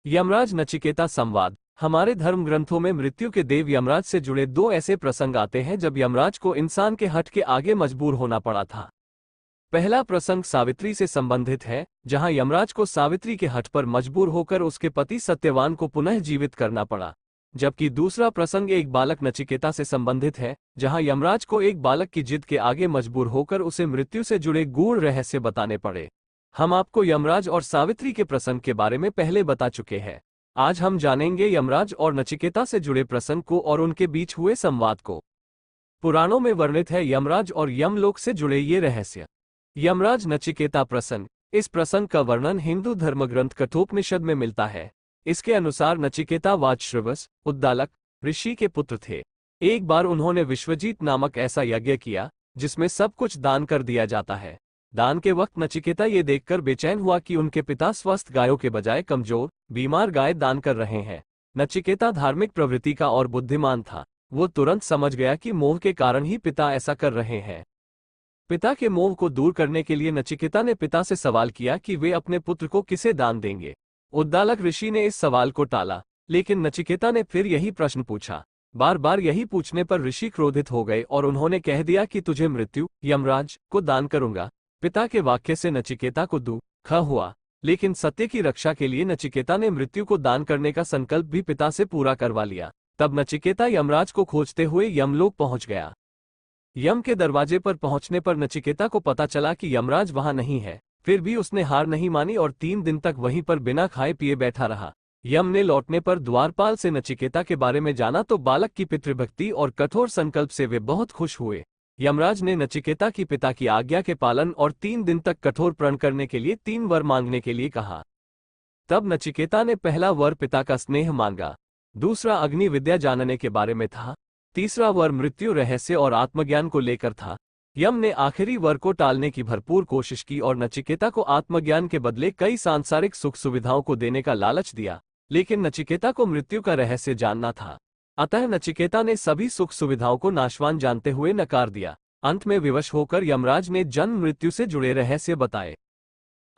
यमराज नचिकेता संवाद। हमारे धर्म ग्रंथों में मृत्यु के देव यमराज से जुड़े दो ऐसे प्रसंग आते हैं जब यमराज को इंसान के हट के आगे मजबूर होना पड़ा था। पहला प्रसंग सावित्री से संबंधित है, जहां यमराज को सावित्री के हट पर मजबूर होकर उसके पति सत्यवान को पुनः जीवित करना पड़ा। जबकि दूसरा प्रसंग एक बालक नचिकेता से संबंधित है, जहां यमराज को एक बालक की जिद के आगे मजबूर होकर उसे मृत्यु से जुड़े गूढ़ रहस्य बताने पड़े। हम आपको यमराज और सावित्री के प्रसंग के बारे में पहले बता चुके हैं। आज हम जानेंगे यमराज और नचिकेता से जुड़े प्रसंग को और उनके बीच हुए संवाद को। पुराणों में वर्णित है यमराज और यमलोक से जुड़े ये रहस्य। यमराज नचिकेता प्रसंग। इस प्रसंग का वर्णन हिंदू धर्मग्रंथ कठोपनिषद में मिलता है। इसके अनुसार नचिकेता वाजश्रवस उद्दालक ऋषि के पुत्र थे। एक बार उन्होंने विश्वजीत नामक ऐसा यज्ञ किया जिसमें सब कुछ दान कर दिया जाता है। दान के वक्त नचिकेता ये देखकर बेचैन हुआ कि उनके पिता स्वस्थ गायों के बजाय कमजोर बीमार गाय दान कर रहे हैं। नचिकेता धार्मिक प्रवृत्ति का और बुद्धिमान था। वो तुरंत समझ गया कि मोह के कारण ही पिता ऐसा कर रहे हैं। पिता के मोह को दूर करने के लिए नचिकेता ने पिता से सवाल किया कि वे अपने पुत्र को किसे दान देंगे। उद्दालक ऋषि ने इस सवाल को टाला, लेकिन नचिकेता ने फिर यही प्रश्न पूछा। बार बार यही पूछने पर ऋषि क्रोधित हो गए और उन्होंने कह दिया कि तुझे मृत्यु यमराज को दान करूंगा। पिता के वाक्य से नचिकेता को दुख हुआ, लेकिन सत्य की रक्षा के लिए नचिकेता ने मृत्यु को दान करने का संकल्प भी पिता से पूरा करवा लिया। तब नचिकेता यमराज को खोजते हुए यमलोक पहुंच गया। यम के दरवाजे पर पहुंचने पर नचिकेता को पता चला कि यमराज वहां नहीं है। फिर भी उसने हार नहीं मानी और 3 दिन तक वहीं पर बिना खाए पिए बैठा रहा। यम ने लौटने पर द्वारपाल से नचिकेता के बारे में जाना तो बालक की पितृभक्ति और कठोर संकल्प से वे बहुत खुश हुए। यमराज ने नचिकेता की पिता की आज्ञा के पालन और 3 दिन तक कठोर प्रण करने के लिए 3 वर मांगने के लिए कहा। तब नचिकेता ने पहला वर पिता का स्नेह मांगा, दूसरा अग्नि विद्या जानने के बारे में था, तीसरा वर मृत्यु रहस्य और आत्मज्ञान को लेकर था। यम ने आखिरी वर को टालने की भरपूर कोशिश की और नचिकेता को आत्मज्ञान के बदले कई सांसारिक सुख सुविधाओं को देने का लालच दिया, लेकिन नचिकेता को मृत्यु का रहस्य जानना था। अतः नचिकेता ने सभी सुख सुविधाओं को नाशवान जानते हुए नकार दिया। अंत में विवश होकर यमराज ने जन्म मृत्यु से जुड़े रहस्य बताए।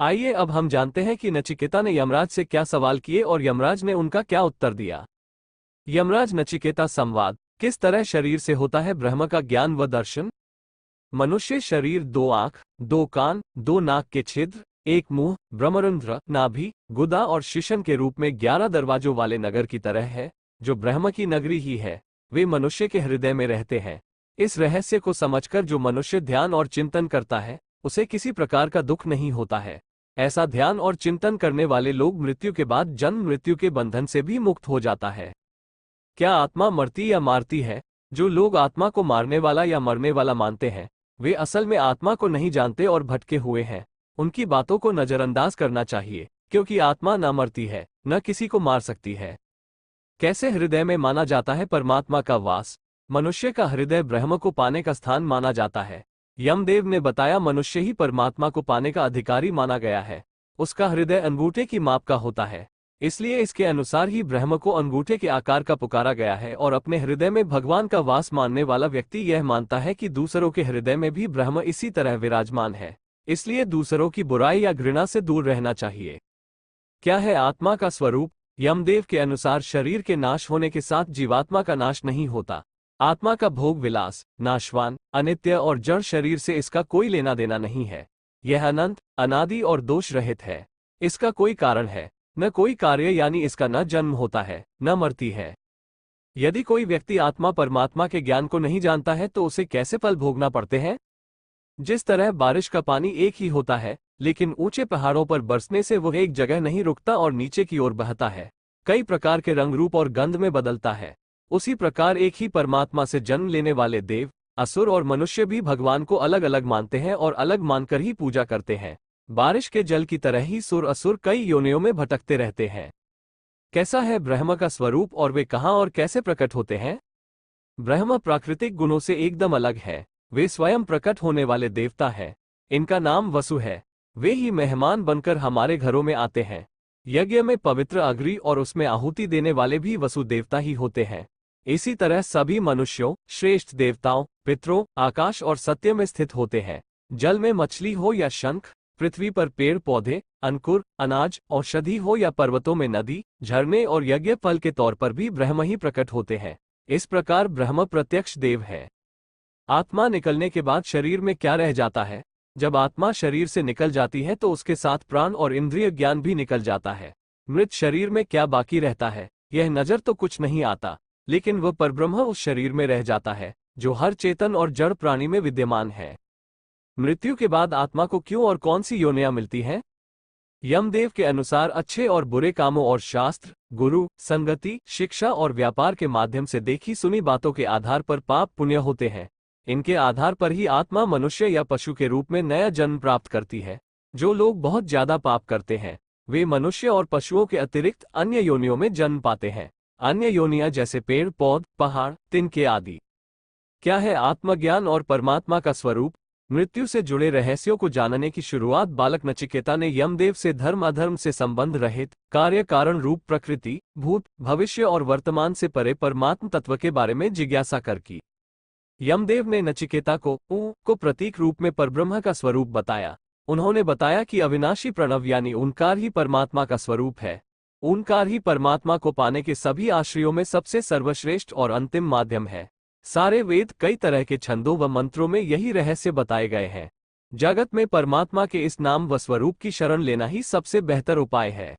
आइए अब हम जानते हैं कि नचिकेता ने यमराज से क्या सवाल किए और यमराज ने उनका क्या उत्तर दिया। यमराज नचिकेता संवाद। किस तरह शरीर से होता है ब्रह्म का ज्ञान व दर्शन। मनुष्य शरीर 2 आंख, 2 कान, 2 नाक के छिद्र, 1 मुंह, ब्रह्मरंध्र, नाभि, गुदा और शिशन के रूप में 11 दरवाजों वाले नगर की तरह है, जो ब्रह्म की नगरी ही है। वे मनुष्य के हृदय में रहते हैं। इस रहस्य को समझकर जो मनुष्य ध्यान और चिंतन करता है, उसे किसी प्रकार का दुख नहीं होता है। ऐसा ध्यान और चिंतन करने वाले लोग मृत्यु के बाद जन्म मृत्यु के बंधन से भी मुक्त हो जाता है। क्या आत्मा मरती या मारती है। जो लोग आत्मा को मारने वाला या मरने वाला मानते हैं, वे असल में आत्मा को नहीं जानते और भटके हुए हैं। उनकी बातों को नजरअंदाज करना चाहिए, क्योंकि आत्मा न मरती है, न किसी को मार सकती है। कैसे हृदय में माना जाता है परमात्मा का वास। मनुष्य का हृदय ब्रह्म को पाने का स्थान माना जाता है। यमदेव ने बताया मनुष्य ही परमात्मा को पाने का अधिकारी माना गया है। उसका हृदय अंगूठे की माप का होता है, इसलिए इसके अनुसार ही ब्रह्म को अंगूठे के आकार का पुकारा गया है। और अपने हृदय में भगवान का वास मानने वाला व्यक्ति यह मानता है कि दूसरों के हृदय में भी ब्रह्म इसी तरह विराजमान है, इसलिए दूसरों की बुराई या घृणा से दूर रहना चाहिए। क्या है आत्मा का स्वरूप। यमदेव के अनुसार शरीर के नाश होने के साथ जीवात्मा का नाश नहीं होता। आत्मा का भोग विलास, नाशवान, अनित्य और जड़ शरीर से इसका कोई लेना देना नहीं है। यह अनंत, अनादि और दोष रहित है। इसका कोई कारण है, न कोई कार्य, यानी इसका न जन्म होता है, न मरती है। यदि कोई व्यक्ति आत्मा परमात्मा के ज्ञान को नहीं जानता है तो उसे कैसे फल भोगना पड़ते हैं। जिस तरह बारिश का पानी एक ही होता है, लेकिन ऊंचे पहाड़ों पर बरसने से वह एक जगह नहीं रुकता और नीचे की ओर बहता है, कई प्रकार के रंग रूप और गंध में बदलता है, उसी प्रकार एक ही परमात्मा से जन्म लेने वाले देव, असुर और मनुष्य भी भगवान को अलग अलग मानते हैं और अलग मानकर ही पूजा करते हैं। बारिश के जल की तरह ही सुर असुर कई योनियों में भटकते रहते हैं। कैसा है ब्रह्म का स्वरूप और वे कहाँ और कैसे प्रकट होते हैं। ब्रह्म प्राकृतिक गुणों से एकदम अलग है। वे स्वयं प्रकट होने वाले देवता हैं। इनका नाम वसु है। वे ही मेहमान बनकर हमारे घरों में आते हैं। यज्ञ में पवित्र अग्नि और उसमें आहुति देने वाले भी वसु देवता ही होते हैं। इसी तरह सभी मनुष्यों, श्रेष्ठ देवताओं, पितरों, आकाश और सत्य में स्थित होते हैं। जल में मछली हो या शंख, पृथ्वी पर पेड़ पौधे, अंकुर, अनाज, औषधि हो या पर्वतों में नदी, झरने और यज्ञ फल के तौर पर भी ब्रह्म ही प्रकट होते हैं। इस प्रकार ब्रह्म प्रत्यक्ष देव है। आत्मा निकलने के बाद शरीर में क्या रह जाता है? जब आत्मा शरीर से निकल जाती है तो उसके साथ प्राण और इंद्रिय ज्ञान भी निकल जाता है। मृत शरीर में क्या बाकी रहता है? यह नजर तो कुछ नहीं आता, लेकिन वह परब्रह्म उस शरीर में रह जाता है जो हर चेतन और जड़ प्राणी में विद्यमान है। मृत्यु के बाद आत्मा को क्यों और कौन सी योनियां मिलती हैं? यमदेव के अनुसार अच्छे और बुरे कामों और शास्त्र, गुरु, संगति, शिक्षा और व्यापार के माध्यम से देखी सुनी बातों के आधार पर पाप पुण्य होते हैं। इनके आधार पर ही आत्मा मनुष्य या पशु के रूप में नया जन्म प्राप्त करती है। जो लोग बहुत ज्यादा पाप करते हैं वे मनुष्य और पशुओं के अतिरिक्त अन्य योनियों में जन्म पाते हैं। अन्य योनियां जैसे पेड़ पौध, पहाड़, तिनके आदि। क्या है आत्मज्ञान और परमात्मा का स्वरूप? मृत्यु से जुड़े रहस्यों को जानने की शुरुआत बालक नचिकेता ने यमदेव से धर्म अधर्म से संबंध रहित कार्य कारण रूप प्रकृति, भूत, भविष्य और वर्तमान से परे परमात्म तत्व के बारे में जिज्ञासा कर की। यमदेव ने नचिकेता को प्रतीक रूप में परब्रह्म का स्वरूप बताया। उन्होंने बताया कि अविनाशी प्रणव यानी ओंकार ही परमात्मा का स्वरूप है। ओंकार ही परमात्मा को पाने के सभी आश्रयों में सबसे सर्वश्रेष्ठ और अंतिम माध्यम है। सारे वेद, कई तरह के छंदों व मंत्रों में यही रहस्य बताए गए हैं। जगत में परमात्मा के इस नाम व स्वरूप की शरण लेना ही सबसे बेहतर उपाय है।